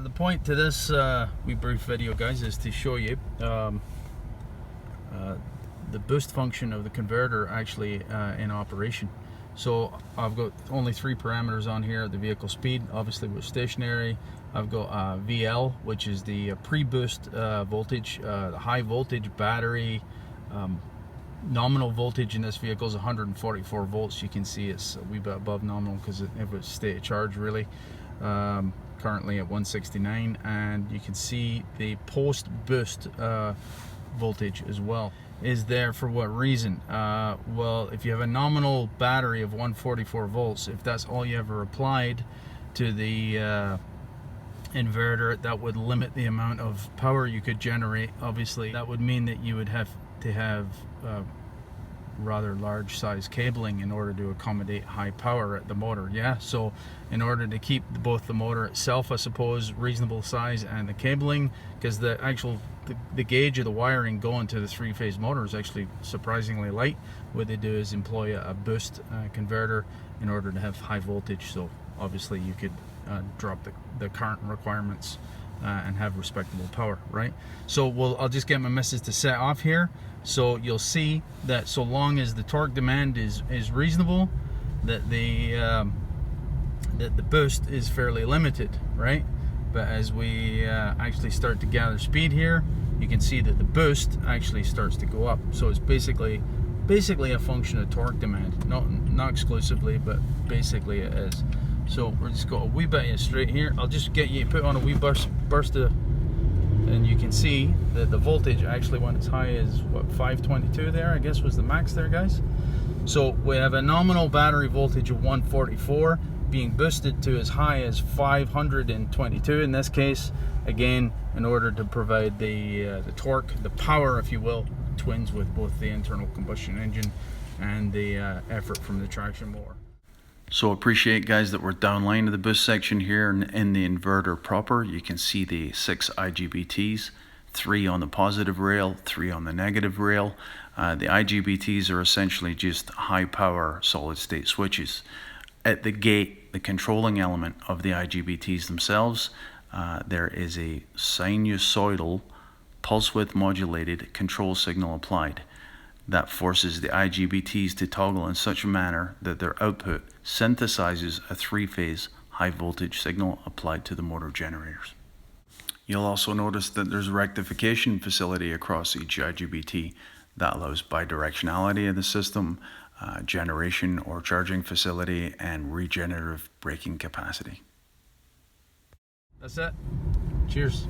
The point to this wee brief video, guys, is to show you the boost function of the converter actually in operation. So I've got only 3 parameters on here: the vehicle speed, obviously with stationary. I've got VL, which is the pre-boost voltage, the high voltage battery. Nominal voltage in this vehicle is 144 volts. You can see it's a wee bit above nominal because it was state of charge really. Currently at 169, and you can see the post boost voltage as well is there. For what reason? Well, if you have a nominal battery of 144 volts, if that's all you ever applied to the inverter, that would limit the amount of power you could generate. Obviously that would mean that you would have to have rather large size cabling in order to accommodate high power at the motor. Yeah, so in order to keep both the motor itself, I suppose, reasonable size, and the cabling, because the actual the gauge of the wiring going to the 3-phase motor is actually surprisingly light, what they do is employ a boost converter in order to have high voltage. So obviously you could drop the current requirements and have respectable power, right? So I'll just get my missus to set off here. So you'll see that so long as the torque demand is reasonable, that the boost is fairly limited, right? But as we actually start to gather speed here, you can see that the boost actually starts to go up. So it's basically a function of torque demand, not exclusively, but basically it is. So we're just got a wee bit straight here. I'll just get you put on a wee burst of, and you can see that the voltage actually went as high as what, 522 there, I guess was the max there, guys. So we have a nominal battery voltage of 144 being boosted to as high as 522 in this case, again in order to provide the torque, the power, if you will, twins with both the internal combustion engine and the effort from the traction motor. So appreciate, guys, that we're downline of the boost section here in the inverter proper. You can see the 6 IGBTs, 3 on the positive rail, 3 on the negative rail. The IGBTs are essentially just high power solid state switches. At the gate, the controlling element of the IGBTs themselves, there is a sinusoidal pulse width modulated control signal applied that forces the IGBTs to toggle in such a manner that their output synthesizes a 3-phase high voltage signal applied to the motor generators. You'll also notice that there's a rectification facility across each IGBT that allows bidirectionality of the system, generation or charging facility, and regenerative braking capacity. That's it. Cheers.